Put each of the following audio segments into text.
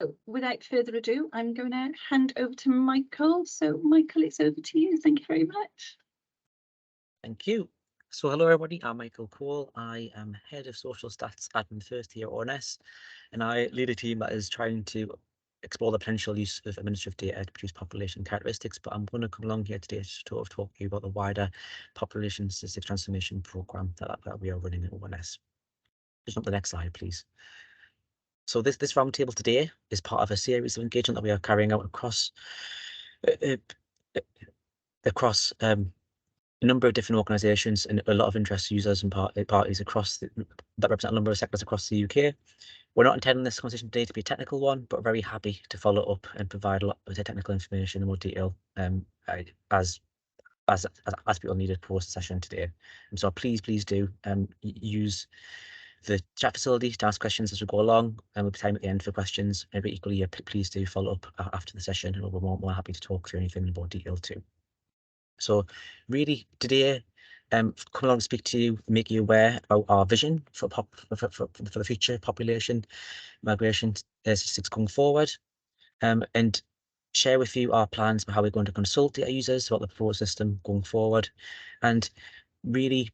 So without further ado, I'm going to hand over to Michael. So Michael, it's over to you. Thank you very much. Thank you. So hello everybody, I'm Michael Cole. I am Head of Social Stats Admin First here at ONS, and I lead a team that is trying to explore the potential use of administrative data to produce population characteristics, but I'm going to come along here today to talk to you about the wider population statistics transformation programme that we are running at ONS. Just on the next slide, please. So this roundtable today is part of a series of engagement that we are carrying out across a number of different organisations and a lot of interest users and parties across that represent a number of sectors across the UK. We're not intending this conversation today to be a technical one, but we're very happy to follow up and provide a lot of technical information in more detail as people needed post the session today. And so please do use the chat facility to ask questions as we go along, and we'll be time at the end for questions. And equally, please do follow up after the session, and we're more happy to talk through anything in more detail too. So really today, come along to speak to you, make you aware about our vision for the future population migration statistics going forward, and share with you our plans for how we're going to consult data users about the proposed system going forward, and really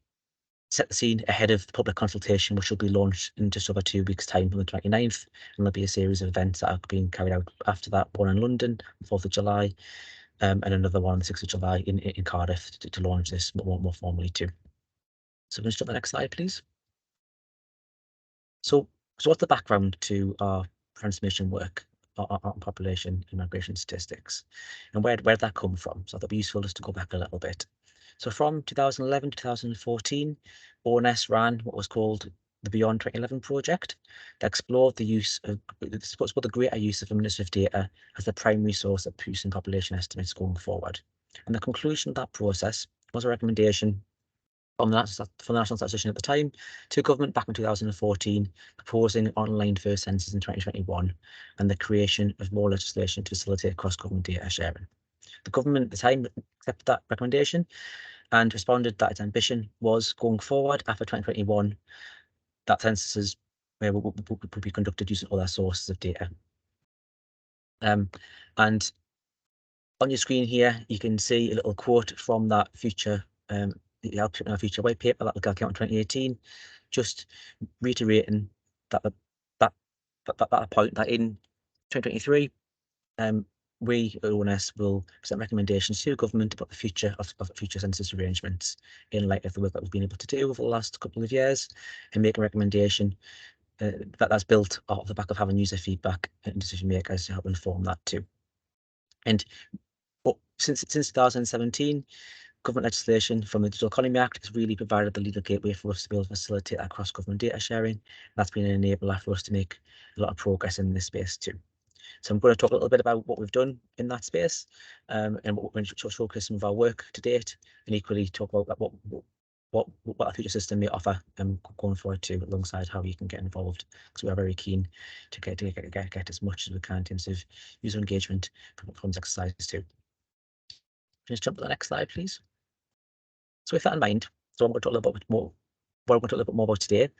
set the scene ahead of the public consultation, which will be launched in just over 2 weeks' time on the 29th, and there'll be a series of events that are being carried out after that, one in London, 4th of July, and another one on the 6th of July in Cardiff to launch this more formally too. So let's jump to the next slide, please. So what's the background to our transformation work on population and migration statistics, and where did that come from? So that'll be useful just to go back a little bit. So from 2011 to 2014, ONS ran what was called the Beyond 2011 project that explored the use of what's called the greater use of administrative data as the primary source of producing population estimates going forward. And the conclusion of that process was a recommendation from the National Statistician at the time to government back in 2014, proposing online first census in 2021 and the creation of more legislation to facilitate cross-government data sharing. The government at the time accepted that recommendation and responded that its ambition was going forward after 2021 that censuses will be conducted using other sources of data. And on your screen here, you can see a little quote from that future future white paper that will go out in 2018, just reiterating that point that in 2023, we at ONS will present recommendations to government about the future of future census arrangements in light of the work that we've been able to do over the last couple of years, and make a recommendation that's built off the back of having user feedback and decision makers to help inform that too. And since 2017, government legislation from the Digital Economy Act has really provided the legal gateway for us to be able to facilitate that cross-government data sharing. That's been an enabler for us to make a lot of progress in this space too. So I'm going to talk a little bit about what we've done in that space, and what we're going to showcase some of our work to date, and equally talk about what our future system may offer going forward too, alongside how you can get involved, because we are very keen to get as much as we can in terms of user engagement from this exercise too. Just jump to the next slide, please. So with that in mind, so I'm going to talk a little bit more. What I'm going to talk a little bit more about today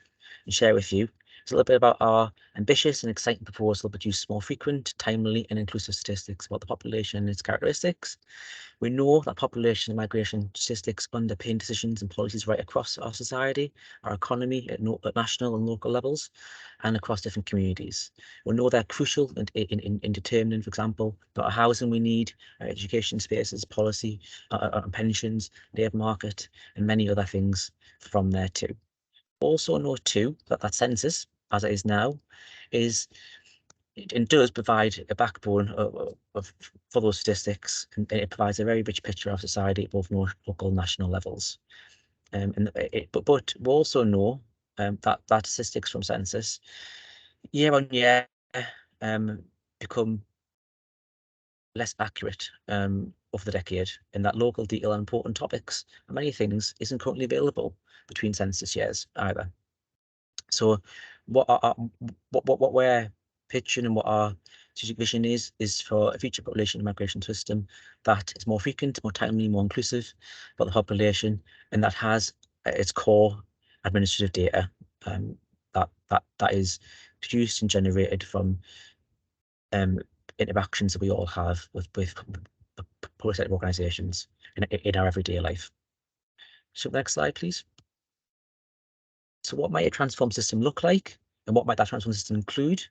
and share with you is a little bit about our ambitious and exciting proposal to produce more frequent, timely, and inclusive statistics about the population and its characteristics. We know that population and migration statistics underpin decisions and policies right across our society, our economy at national and local levels, and across different communities. We know they're crucial in determining, for example, the housing we need, our education spaces, policy, our pensions, labour market, and many other things from there too. Also note too that census, as it is now, it does provide a backbone for those statistics, and it provides a very rich picture of society at both local and national levels. But we also know that statistics from census year on year become less accurate over the decade, and that local detail on important topics and many things isn't currently available between census years either. So what we're pitching and what our strategic vision is for a future population and migration system that is more frequent, more timely, more inclusive about the population, and that has its core administrative data that is produced and generated from interactions that we all have with public sector organisations in our everyday life. So next slide, please. So what might a transform system look like, and what might that transform system include?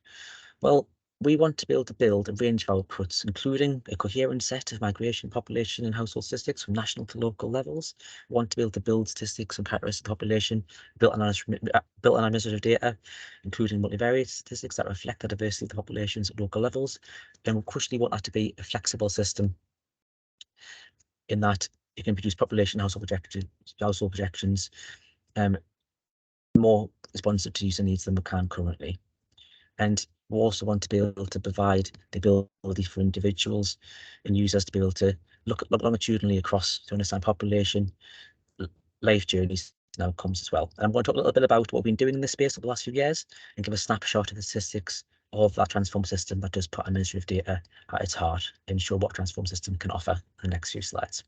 Well, we want to be able to build a range of outputs, including a coherent set of migration, population and household statistics from national to local levels. We want to be able to build statistics and characteristics of the population built on administrative data, including multivariate statistics that reflect the diversity of the populations at local levels. And we crucially want that to be a flexible system in that it can produce population household projections more responsive to user needs than we can currently. And we also want to be able to provide the ability for individuals and users to be able to look longitudinally across to understand population, life journeys and outcomes as well. And I'm going to talk a little bit about what we've been doing in this space over the last few years and give a snapshot of the statistics of that transform system that does put administrative data at its heart and show what transform system can offer in the next few slides.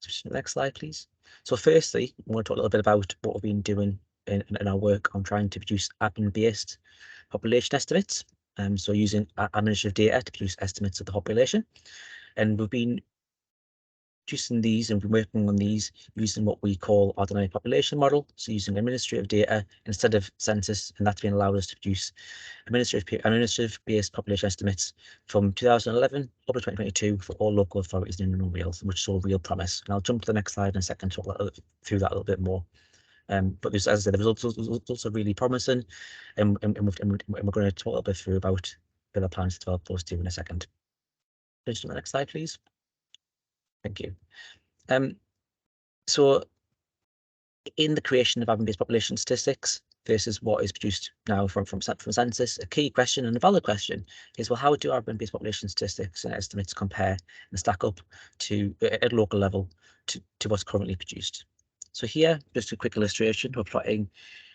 Switch to the next slide, please. So firstly, I want to talk a little bit about what we've been doing in our work on trying to produce admin-based population estimates. So using administrative data to produce estimates of the population. And we've been producing these and been working on these using what we call our dynamic population model. So using administrative data instead of census, and that's been allowed us to produce administrative-based population estimates from 2011 up to 2022 for all local authorities in England and Wales, which saw real promise. And I'll jump to the next slide in a second to talk through that a little bit more. But as I said, the results are really promising, and we're going to talk a little bit through about the plans to develop those two in a second. Just on the next slide, please. Thank you. So in the creation of admin-based population statistics versus what is produced now from census, a key question and a valid question is, well, how do admin-based population statistics and estimates compare and stack up to at local level to what's currently produced? So here, just a quick illustration, we're plotting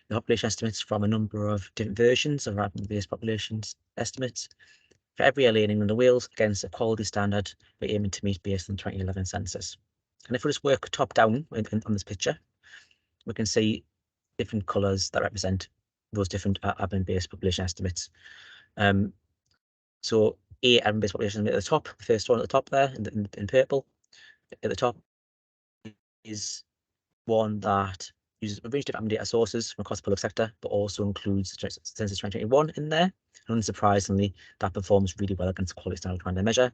the population estimates from a number of different versions of admin-based population estimates for every area in England and Wales against a quality standard we're aiming to meet based on the 2011 census. And if we just work top down on this picture, we can see different colours that represent those different admin-based population estimates. So A admin-based population at the top, the first one at the top there in purple, at the top is one that uses a range of different data sources from across the public sector, but also includes Census 2021 in there. And unsurprisingly, that performs really well against the quality standard we're trying to measure.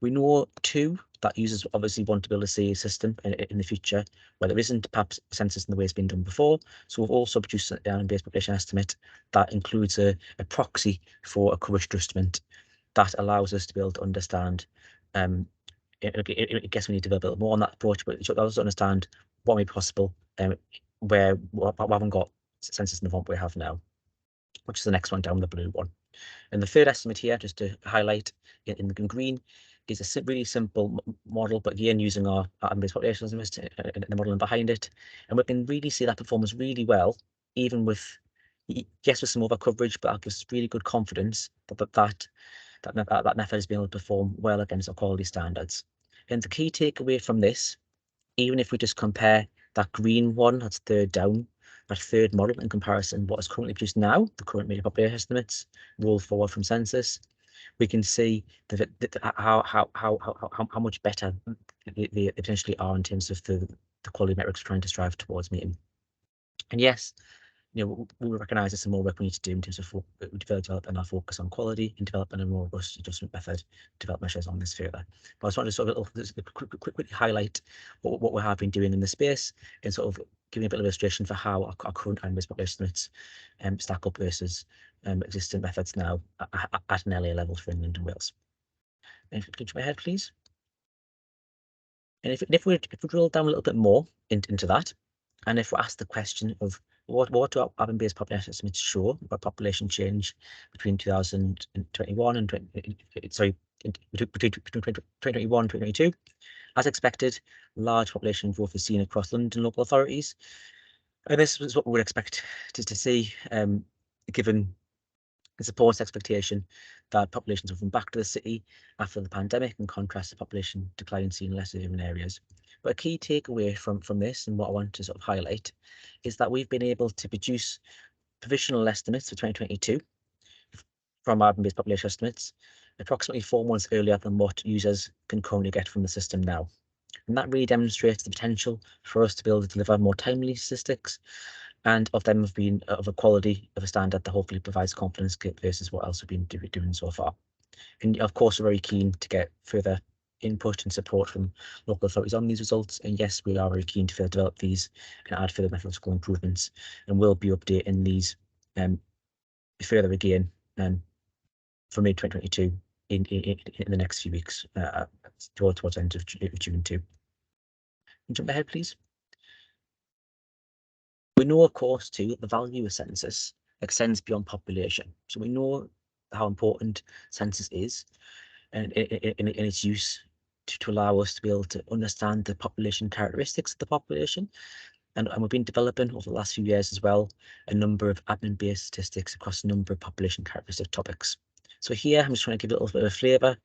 We know too that users obviously want to be able to see a system in the future where there isn't perhaps a census in the way it's been done before. So we've also produced an admin-based population estimate that includes a proxy for a coverage adjustment that allows us to be able to understand. I guess we need to develop a bit more on that approach, but it allows us to understand what may be possible where we haven't got census in the form we have now, which is the next one down, the blue one. And the third estimate here, just to highlight in green, is a really simple model, but again using our admin-based population estimates and the modelling behind it, and we can really see that performs really well, even with yes with some over coverage, but that gives us really good confidence that method has been able to perform well against our quality standards. And the key takeaway from this, even if we just compare that green one, that's third down, that third model in comparison what is currently produced now, the current major population estimates rolled forward from census, we can see how much better they potentially are in terms of the quality metrics we're trying to strive towards meeting. And yes, we recognise there's some more work we need to do in terms of developing our focus on quality and developing a more robust adjustment method to develop measures on this further. But I just wanted to sort of quickly highlight what we have been doing in this space and sort of giving a bit of illustration for how our current admin-based population estimates stack up versus existing methods now at an area level for England and Wales. And if you could jump ahead, please. And if we drill down a little bit more into that, and if we ask the question of what do our admin-based population estimates show about population change between 2021 and between 2021 and 2022, as expected, large population growth is seen across London local authorities, and this is what we would expect to see, given it supports expectation that populations will come back to the city after the pandemic, in contrast to population decline seen in less urban areas. But a key takeaway from this, and what I want to sort of highlight, is that we've been able to produce provisional estimates for 2022 from our based population estimates, approximately 4 months earlier than what users can currently get from the system now. And that really demonstrates the potential for us to be able to deliver more timely statistics, and of them have been of a quality of a standard that hopefully provides confidence versus what else we've been doing so far. And of course, we're very keen to get further input and support from local authorities on these results. And yes, we are very keen to further develop these and add further methodological improvements. And we'll be updating these further again for mid 2022 in the next few weeks, towards the end of June too. Jump ahead, please. We know, of course, too, that the value of census extends beyond population. So we know how important census is and in its use to allow us to be able to understand the population characteristics of the population. And we've been developing over the last few years as well a number of admin-based statistics across a number of population characteristic topics. So here I'm just trying to give a little bit of a flavour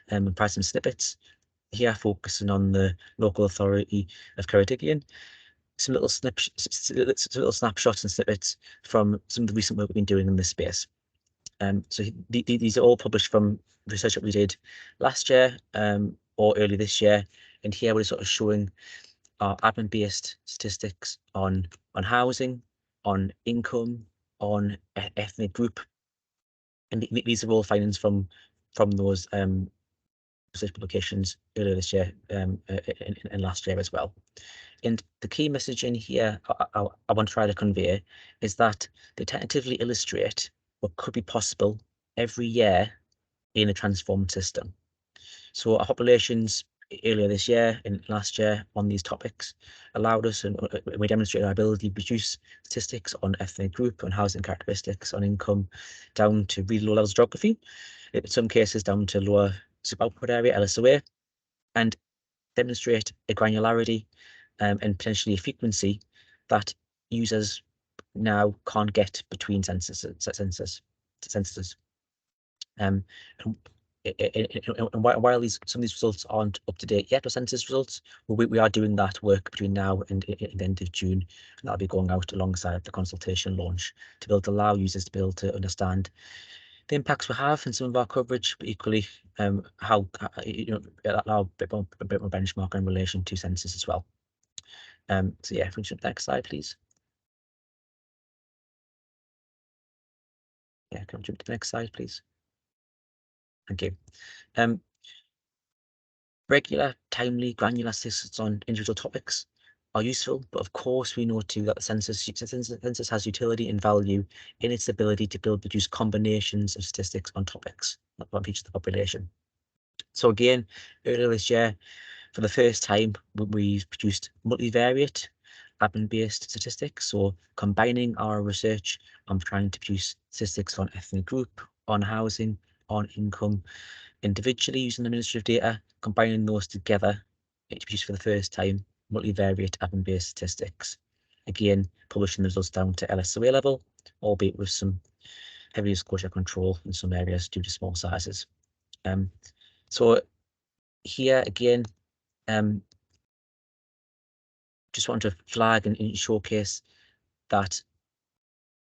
and provide some snippets. Here focusing on the local authority of Ceredigion, some little snapshots and snippets from some of the recent work we've been doing in this space. So these are all published from research that we did last year or early this year, and here we're sort of showing our admin-based statistics on housing, on income, on ethnic group, and these are all findings from those research publications earlier this year and last year as well. And the key message in here I want to try to convey is that they tentatively illustrate what could be possible every year in a transformed system. So our populations earlier this year and last year on these topics allowed us, and we demonstrated our ability to produce statistics on ethnic group, on housing characteristics, on income, down to really low levels of geography, in some cases down to lower suboutput area, LSOA, and demonstrate a granularity and potentially a frequency that users now can't get between censuses. And while some of these results aren't up to date yet, or census results, we are doing that work between now and the end of June, and that'll be going out alongside the consultation launch to be able to allow users to be able to understand the impacts we have in some of our coverage, but equally how allow a bit more benchmark in relation to census as well. So yeah, if we jump next slide, please. Yeah, can we jump to the next slide, please? Thank you. Regular, timely, granular statistics on individual topics are useful, but of course we know too that the census has utility and value in its ability to produce combinations of statistics on topics on each of the population. So again, earlier this year, for the first time, we've produced multivariate admin-based statistics, so combining our research on trying to produce statistics on ethnic group, on housing, on income, individually using administrative data, combining those together to produce for the first time multivariate admin-based statistics. Again, publishing the results down to LSOA level, albeit with some heavy disclosure control in some areas due to small sizes. So here again, just want to flag and showcase that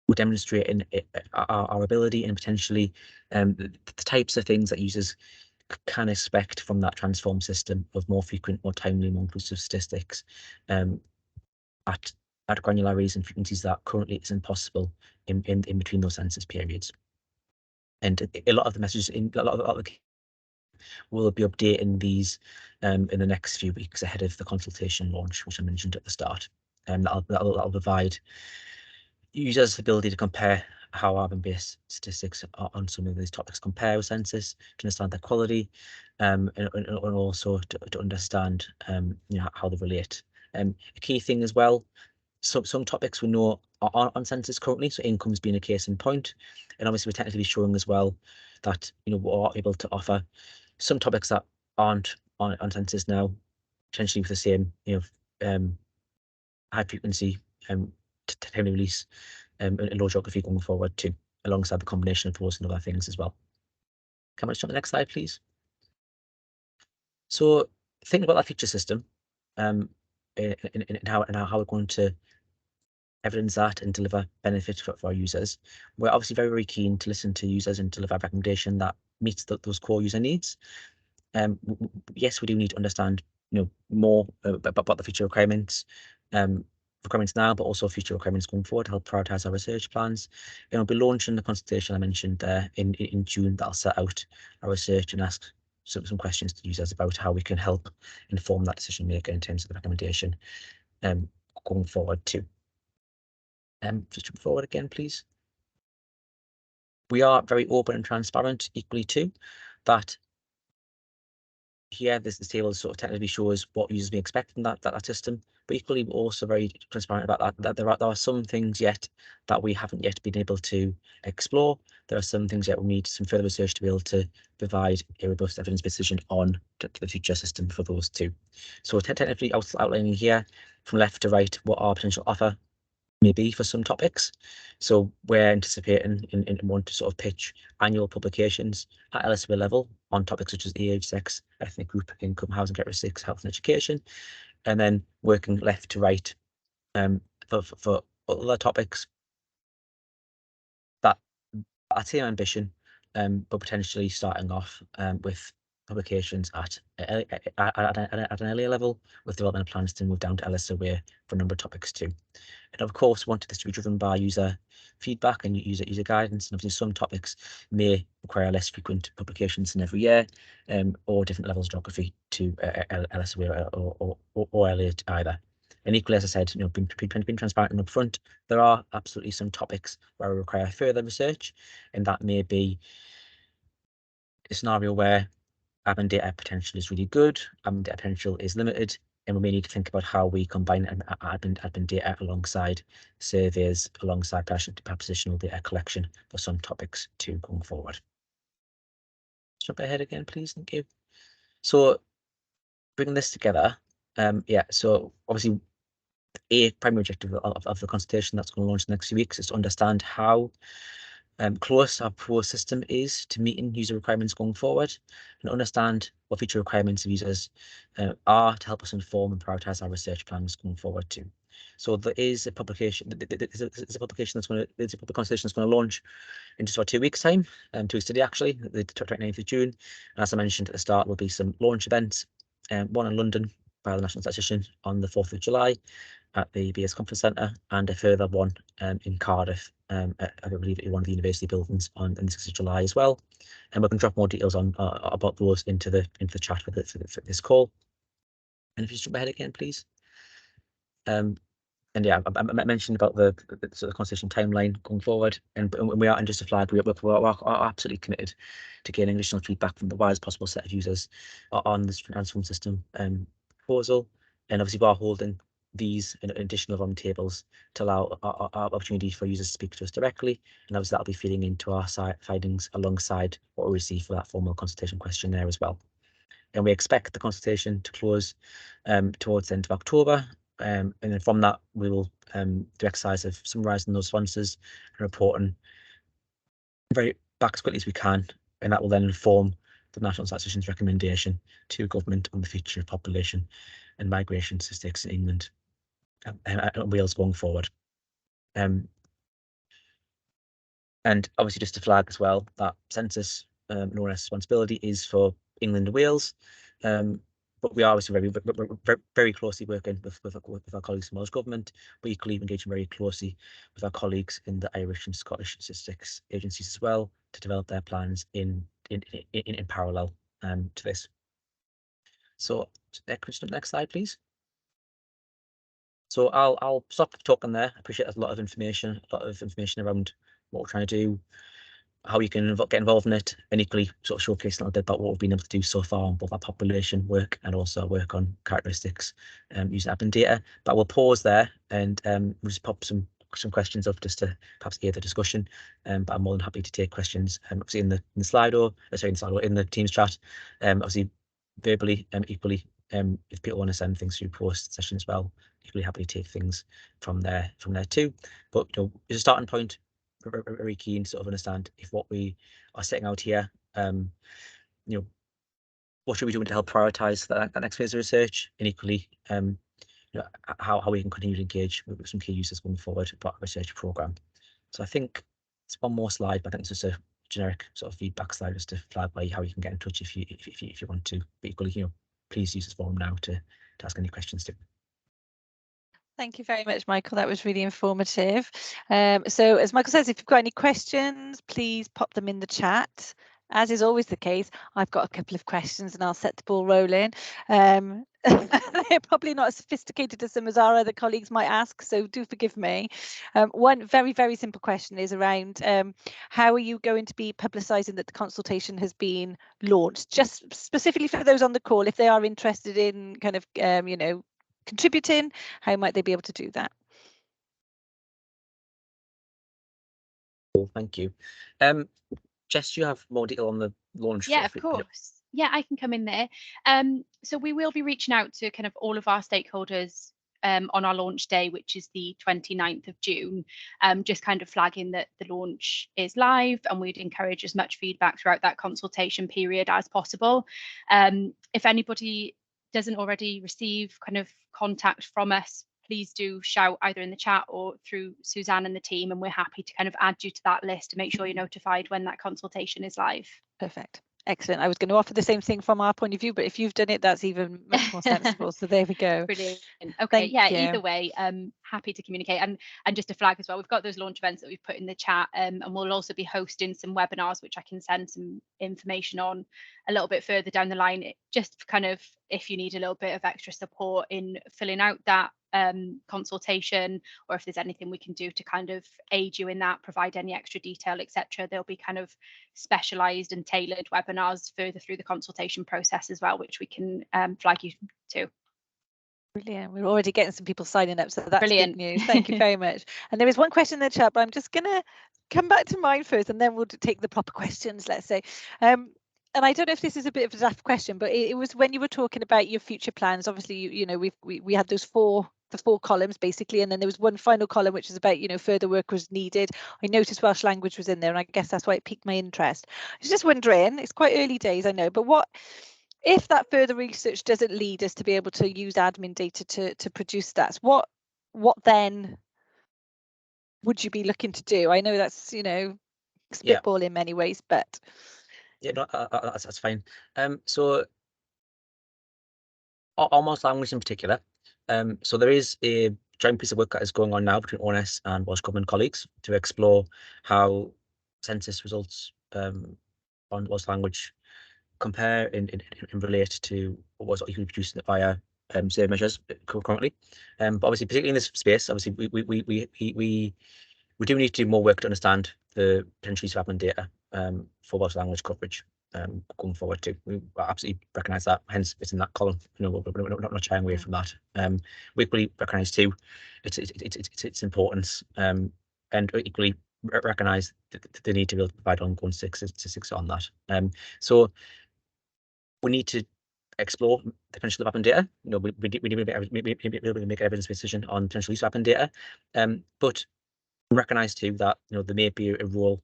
we're demonstrating our ability and potentially the types of things that users can expect from that transformed system of more frequent, more timely, more inclusive statistics at granularities and frequencies that currently isn't possible in between those census periods. And a lot of the messages in a lot of the we'll be updating these in the next few weeks ahead of the consultation launch, which I mentioned at the start. That'll provide users the ability to compare how admin-based statistics on some of these topics compare with census, to understand their quality, and also to understand how they relate. A key thing as well, some topics we know are on census currently, so income's been a case in point, and obviously we're technically showing as well that we are able to offer some topics that aren't on census now, potentially with the same high frequency timely release and low geography going forward too, alongside the combination of those and other things as well. Can we jump to the next slide, please? So think about that feature system and how we're going to evidence that and deliver benefit for our users. We're obviously very, very keen to listen to users and deliver a recommendation that meets those core user needs. Yes, we do need to understand, more about the future requirements now, but also future requirements going forward to help prioritise our research plans. And we'll be launching the consultation I mentioned there in June that'll set out our research and ask some questions to users about how we can help inform that decision maker in terms of the recommendation going forward too. Just jump forward again, please. We are very open and transparent equally too. That here, this table sort of technically shows what users may expect from that system, but equally we're also very transparent about that there are some things yet that we haven't yet been able to explore. There are some things yet we need some further research to be able to provide a robust evidence-based decision on the future system for those two. So technically outlining here from left to right what our potential offer may be for some topics. So we're anticipating and want to sort of pitch annual publications at LSW level on topics such as age, sex, ethnic group, income, housing characteristics, health and education, and then working left to right for other topics that are same ambition, but potentially starting off with publications at an earlier level with development plans to move down to LSW for a number of topics too. And of course, wanted this to be driven by user feedback and user guidance. And obviously, some topics may require less frequent publications than every year, or different levels of geography to LSW or Elliot either. And equally, as I said, being transparent and upfront, there are absolutely some topics where we require further research, and that may be a scenario where admin data potential is really good, admin data potential is limited, and we may need to think about how we combine admin data alongside surveys, alongside propositional data collection for some topics too going forward. Jump ahead again, please. Thank you. So bringing this together, so obviously a primary objective of the consultation that's going to launch in the next few weeks is to understand how close our proposed system is to meeting user requirements going forward, and understand what future requirements of users are to help us inform and prioritise our research plans going forward too. So there is a publication. There's a publication that's going to. There's a public consultation that's going to launch in just about 2 weeks' time, 2 weeks today actually, the 29th of June. And as I mentioned at the start, there'll be some launch events. One in London by the National Statistician on the 4th of July at the BS Conference Centre, and a further one in Cardiff, I believe at one of the university buildings on the 6th of July as well. And we can drop more details on about those into the chat for this call. And if you just jump ahead again, please. And yeah, I mentioned about the sort of consultation timeline going forward, and we are, and just a flag, we are absolutely committed to getting additional feedback from the widest possible set of users on this transform system proposal. And obviously we are holding these in addition of on tables to allow our opportunity for users to speak to us directly, and obviously that'll be feeding into our findings alongside what we receive for that formal consultation questionnaire as well. And we expect the consultation to close towards the end of October, and then from that we will do exercise of summarising those responses and reporting back as quickly as we can, and that will then inform the National Statistician's recommendation to government on the future of population and migration statistics in England and Wales going forward. And obviously just to flag as well that census no less responsibility is for England and Wales, but we are obviously very closely working with our colleagues in Welsh Government, but equally engaging very closely with our colleagues in the Irish and Scottish statistics agencies as well to develop their plans in parallel to this. So next slide, please. So I'll stop talking there. I appreciate there's a lot of information around what we're trying to do, how you can get involved in it, and equally sort of showcase a little bit about what we've been able to do so far on both our population work and also work on characteristics using admin data. But we'll pause there and we'll just pop some questions up just to perhaps aid the discussion. But I'm more than happy to take questions obviously in the Slido, in the Teams chat, obviously verbally, equally. If people want to send things through post session as well, equally happy to take things from there too. But as a starting point, we're very keen to sort of understand if what we are setting out here, what should we be doing to help prioritise that next phase of research, and equally, how we can continue to engage with some key users going forward about our research programme. So I think it's one more slide, but I think it's just a generic sort of feedback slide just to flag by how you can get in touch if you want to. But equally, please use this forum now to ask any questions too. Thank you very much, Michael. That was really informative. So as Michael says, if you've got any questions, please pop them in the chat. As is always the case, I've got a couple of questions and I'll set the ball rolling. They're probably not as sophisticated as some as our other colleagues might ask, so do forgive me. One very, very simple question is around how are you going to be publicising that the consultation has been launched? Just specifically for those on the call, if they are interested in kind of, contributing, how might they be able to do that? Cool, thank you. Jess, you have more detail on the launch? Yeah, of course. Yeah, I can come in there. So we will be reaching out to kind of all of our stakeholders on our launch day, which is the 29th of June, just kind of flagging that the launch is live, and we'd encourage as much feedback throughout that consultation period as possible. If anybody doesn't already receive kind of contact from us, please do shout either in the chat or through Suzanne and the team, and we're happy to kind of add you to that list to make sure you're notified when that consultation is live. Perfect. Excellent. I was going to offer the same thing from our point of view, but if you've done it, that's even much more sensible. So there we go. Brilliant. Okay. Either way, happy to communicate. And just to flag as well, we've got those launch events that we've put in the chat, and we'll also be hosting some webinars, which I can send some information on a little bit further down the line, just kind of if you need a little bit of extra support in filling out that consultation, or if there's anything we can do to kind of aid you in that, provide any extra detail, etc. There'll be kind of specialised and tailored webinars further through the consultation process as well, which we can flag you to. Brilliant. We're already getting some people signing up, so that's brilliant. Good news. Thank you very much. And there is one question in the chat, but I'm just going to come back to mine first, and then we'll take the proper questions, let's say. And I don't know if this is a bit of a daft question, but it was when you were talking about your future plans. Obviously, we had those four columns basically, and then there was one final column which is about further work was needed. I noticed Welsh language was in there, and I guess that's why it piqued my interest. I was just wondering, it's quite early days, I know, but what if that further research doesn't lead us to be able to use admin data to produce stats? What then would you be looking to do? I know that's spitball in many ways, but yeah, no, that's fine. So almost language in particular. So there is a joint piece of work that is going on now between ONS and Welsh Government colleagues to explore how census results on Welsh language compare and relate to what you can produce via survey measures currently. But obviously, particularly in this space, obviously we do need to do more work to understand the potential use of admin data for Welsh language coverage going forward too. We absolutely recognise that, hence it's in that column. We're not shying away from that. We equally recognise too its importance, and equally recognise the need to be able to provide ongoing statistics on that. So we need to explore the potential of admin data. We need to make an evidence-based decision on potential use of admin data, but recognise too that there may be a role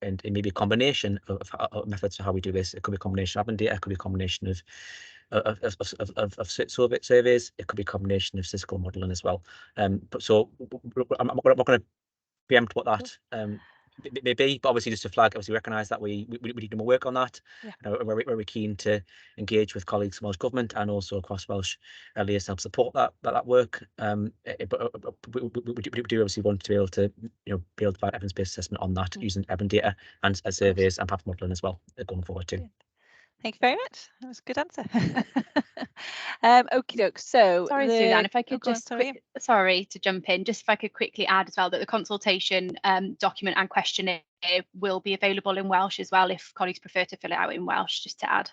and it may be a combination of methods for how we do this. It could be a combination of admin data, it could be a combination of surveys, it could be a combination of statistical modelling as well. But so I'm not going to preempt what that may be, but obviously just to flag, obviously recognise that we need more work on that. We're very keen to engage with colleagues from Welsh Government and also across Welsh LEAs to help support that work. But we do obviously want to be able to provide evidence-based assessment on that using admin data and surveys and perhaps modelling as well going forward too. Thank you very much. That was a good answer. Okie doke. So sorry, Suzanne, if I could sorry to jump in, just if I could quickly add as well that the consultation document and questionnaire will be available in Welsh as well if colleagues prefer to fill it out in Welsh, just to add.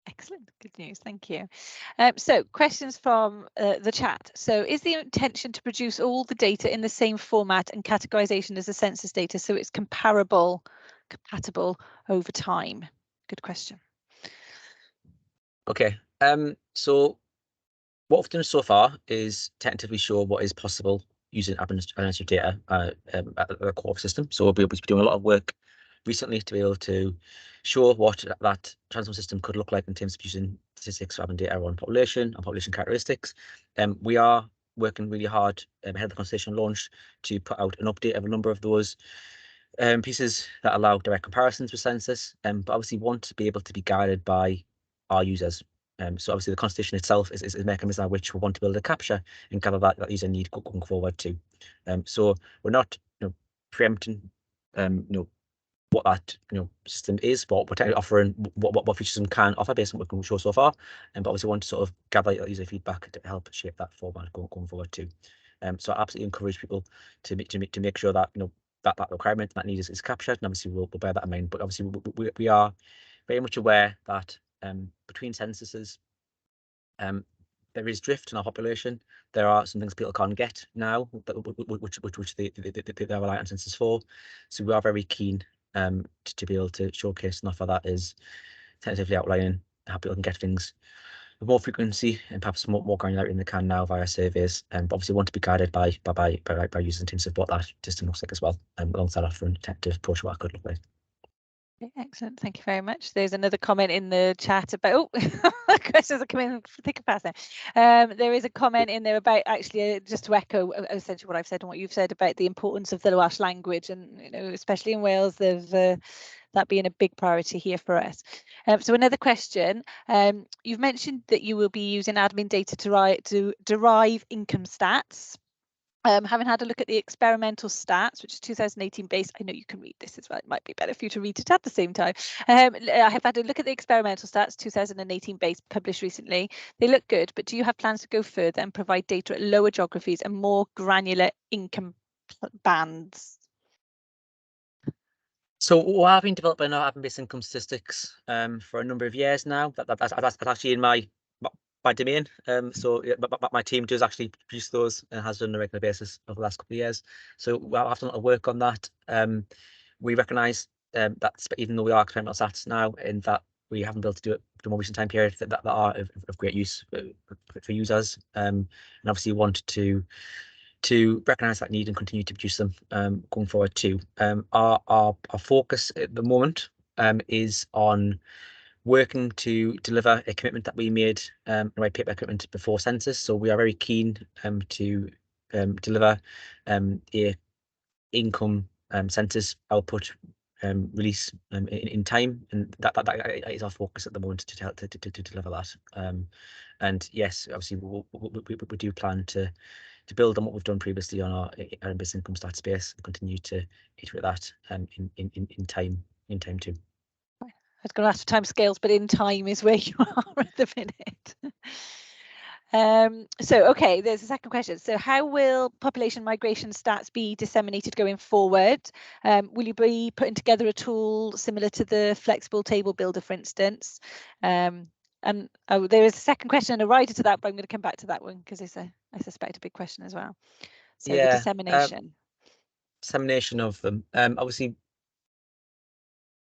Excellent, good news, thank you. So questions from the chat. So is the intention to produce all the data in the same format and categorization as the census data so it's compatible over time? Good question. Okay, so what we've done so far is tentatively show what is possible using administrative data at the core system. So we'll be doing a lot of work recently to be able to show what that transport system could look like in terms of using statistics for having data on population and population characteristics. We are working really hard ahead of the consultation launch to put out an update of a number of those pieces that allow direct comparisons with census, but obviously want to be able to be guided by our users. So obviously the consultation itself is a mechanism which we want to be able to capture and gather that user need going forward too. So we're not preempting what that system is, but we're offering what features and can offer based on what we can show so far, but obviously want to sort of gather user feedback to help shape that format going forward too. So I absolutely encourage people to make sure that that requirement, that need is captured, and obviously we'll bear that in mind. But obviously we are very much aware that between censuses there is drift in our population. There are some things people can't get now, which they rely on census for. So we are very keen to be able to showcase and offer that is tentatively outlining how people can get things with more frequency and perhaps more granularity than they can now via surveys. But obviously want to be guided by users in terms of what that system looks like as well, alongside offering a tentative approach to what it could look like. Excellent, thank you very much. There's another comment in the chat about questions are coming thick and fast now. There is a comment in there about actually just to echo essentially what I've said and what you've said about the importance of the Welsh language, and especially in Wales, there's that being a big priority here for us. So another question, you've mentioned that you will be using admin data to derive income stats. Having had a look at the experimental stats, which is 2018 based, I know you can read this as well, it might be better for you to read it at the same time. I have had a look at the experimental stats, 2018 based, published recently. They look good, but do you have plans to go further and provide data at lower geographies and more granular income bands? So we have been developing our admin-based income statistics for a number of years now. That's actually in my domain. So my team does actually produce those and has done on a regular basis over the last couple of years. So we'll have done a lot of work on that. We recognise that even though we are experimental stats now, in that we haven't been able to do it for the more recent time period, that are of great use for users, and obviously want to recognise that need and continue to produce them going forward too. Our focus at the moment is on working to deliver a commitment that we made, a white paper commitment before census. So we are very keen to deliver a income census output release in time, and that is our focus at the moment to deliver that. And yes, obviously we do plan to build on what we've done previously on our business income stat space and continue to iterate that in time too. I was going to ask for time scales, but in time is where you are at the minute. So, okay, there's a second question. So how will population migration stats be disseminated going forward? Will you be putting together a tool similar to the flexible table builder, for instance? And there is a second question and a rider to that, but I'm going to come back to that one because it's I suspect a big question as well. So the dissemination. Dissemination of them. Obviously,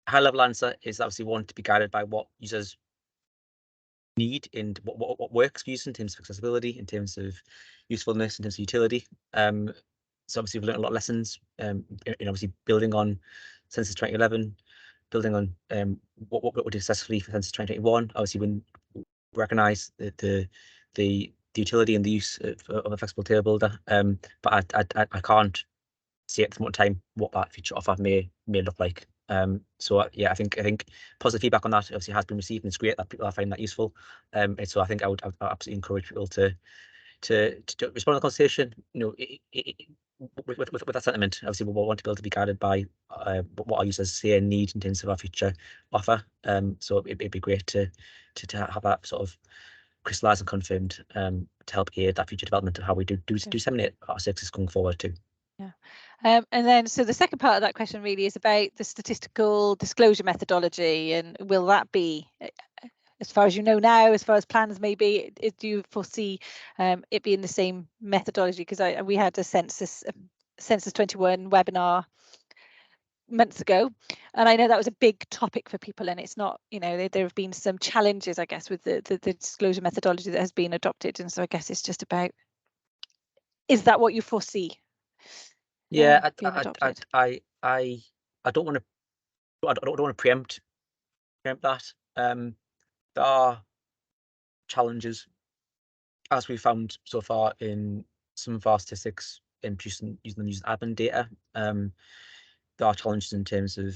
high-level answer is obviously want to be guided by what users need and what works for users in terms of accessibility, in terms of usefulness, in terms of utility. So obviously we've learned a lot of lessons, obviously building on census 2011, building on what we did successfully for census 2021. Obviously, when we recognise the utility and the use of a flexible table builder, but I can't see at this moment in time what that feature offer may look like. So yeah, I think positive feedback on that obviously has been received, and it's great that people are finding that useful. And so I think I would absolutely encourage people to respond to the conversation, with that sentiment. Obviously, we want to be able to be guided by what our users say and need in terms of our feature offer. So it'd be great to have that sort of crystallized and confirmed to help aid that future development of how we do disseminate our services going forward too. Yeah. And then so the second part of that question really is about the statistical disclosure methodology, and will that be, as far as you know now, as far as plans may be, do you foresee it being the same methodology? Because we had a census 21 webinar months ago, and I know that was a big topic for people, and it's not, there have been some challenges, I guess, with the disclosure methodology that has been adopted, and so I guess it's just about, is that what you foresee? Yeah, I don't want to I don't want to preempt that. There are challenges, as we found so far in some of our statistics in using admin data. There are challenges in terms of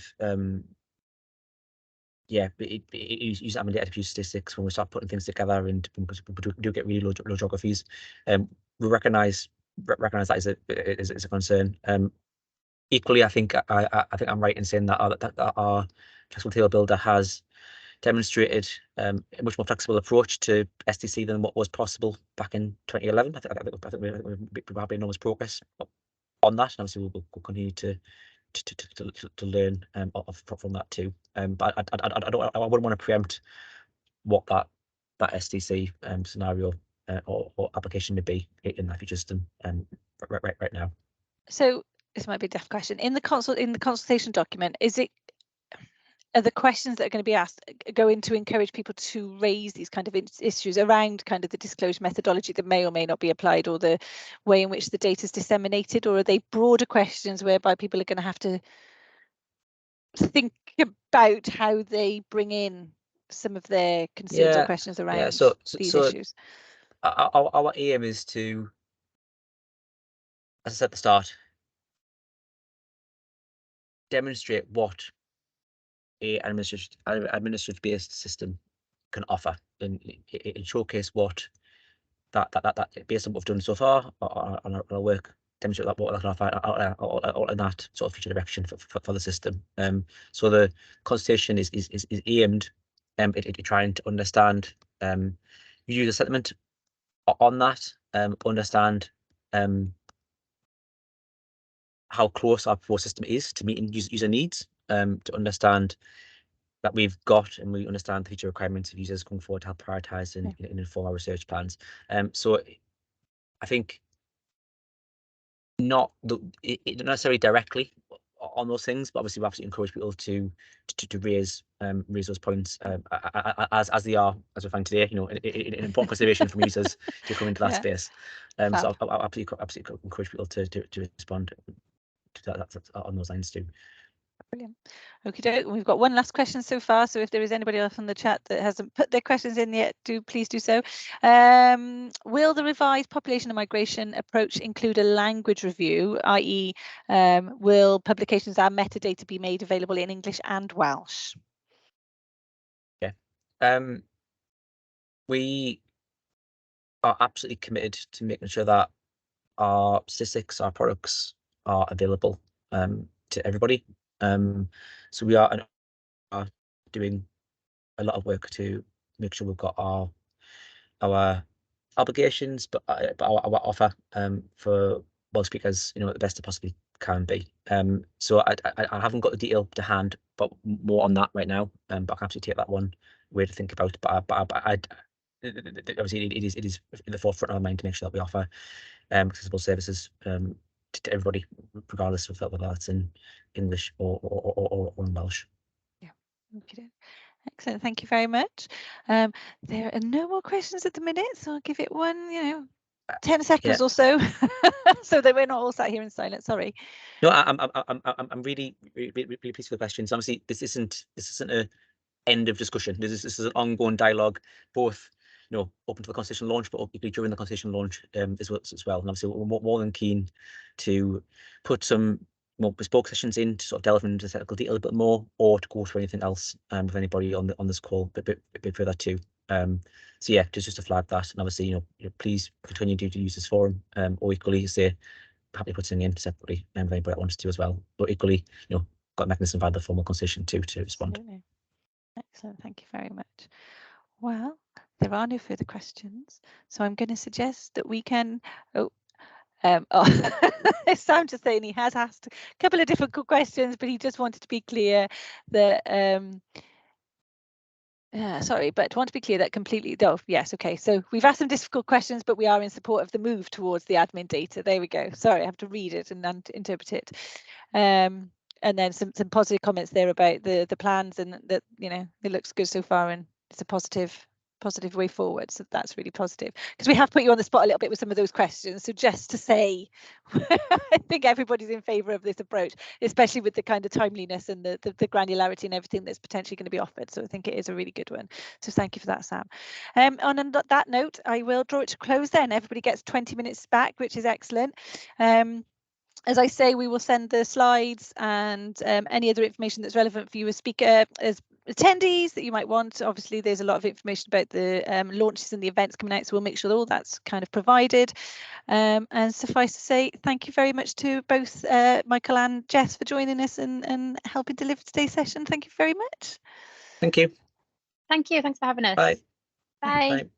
using admin data to produce statistics when we start putting things together, and because we do get really low geographies. We recognise that is a concern. Equally, I think I'm right in saying that our flexible table builder has demonstrated a much more flexible approach to STC than what was possible back in 2011. I think we've had enormous progress on that, and obviously we'll continue to learn from that too. But I wouldn't want to preempt what that STC scenario or application may be in that future system right now. So this might be a daft question. In the consultation document, are the questions that are going to be asked going to encourage people to raise these kind of issues around kind of the disclosure methodology that may or may not be applied, or the way in which the data is disseminated, or are they broader questions whereby people are going to have to think about how they bring in some of their concerns or questions around these issues? Our aim is to, as I said at the start, demonstrate what an administrative based system can offer, and showcase what that based on what we've done so far on our work, demonstrate that what that can offer or in that sort of future direction for the system. So the consultation is aimed at trying to understand user sentiment on that, understand how close our proposed system is to meeting user needs, to understand that we've got and we understand the future requirements of users going forward to help prioritise and inform our research plans. So I think not necessarily directly on those things, but obviously we absolutely encourage people to raise those points as they are, as we find today, an important consideration from users to come into that space. So I absolutely encourage people to respond to that on those lines too. Brilliant. Okay, we've got one last question so far, so if there is anybody else in the chat that hasn't put their questions in yet, please do so. Will the revised population and migration approach include a language review, i.e. will publications and metadata be made available in English and Welsh? Yeah, we are absolutely committed to making sure that our statistics, our products are available to everybody. So we are doing a lot of work to make sure we've got our obligations, but our offer for Welsh speakers, the best it possibly can be. So I haven't got the detail to hand, but more on that right now. But I can absolutely take that one way to think about. But obviously it is in the forefront of our mind to make sure that we offer accessible services to everybody, regardless of whether that's in English or in Welsh. Yeah, okay. Excellent, thank you very much. There are no more questions at the minute, so I'll give it 10 seconds or so, so that we're not all sat here in silence. Sorry. No, I'm really pleased with the questions. Obviously, this isn't an end of discussion. This is an ongoing dialogue, both open to the consultation launch, but equally during the consultation launch as well. And obviously, we're more than keen to put some more bespoke sessions in to sort of delve into technical detail a little bit more, or to go through anything else with anybody on this call a bit further too. So yeah, just to flag that, and obviously please continue to use this forum, or equally say happy to put something in separately if anybody that wants to as well. But equally, got a mechanism via the formal consultation too to respond. Absolutely. Excellent, thank you very much. Well, there are no further questions, so I'm going to suggest that we can. Sam just saying he has asked a couple of difficult questions, but he just wanted to be clear that sorry, but want to be clear that completely. Oh, yes, okay. So we've asked some difficult questions, but we are in support of the move towards the admin data. There we go. Sorry, I have to read it and interpret it. And then some positive comments there about the plans, and that it looks good so far and it's a positive positive way forward. So that's really positive, because we have put you on the spot a little bit with some of those questions. So just to say, I think everybody's in favour of this approach, especially with the kind of timeliness and the granularity and everything that's potentially going to be offered. So I think it is a really good one. So thank you for that, Sam. On that note, I will draw it to close then. Everybody gets 20 minutes back, which is excellent. As I say, we will send the slides and any other information that's relevant for you as speaker, as attendees that you might want. Obviously, there's a lot of information about the launches and the events coming out, so we'll make sure that all that's kind of provided. And suffice to say, thank you very much to both Michael and Jess for joining us and helping deliver today's session. Thank you very much. Thank you. Thank you. Thanks for having us. Bye. Bye. Bye.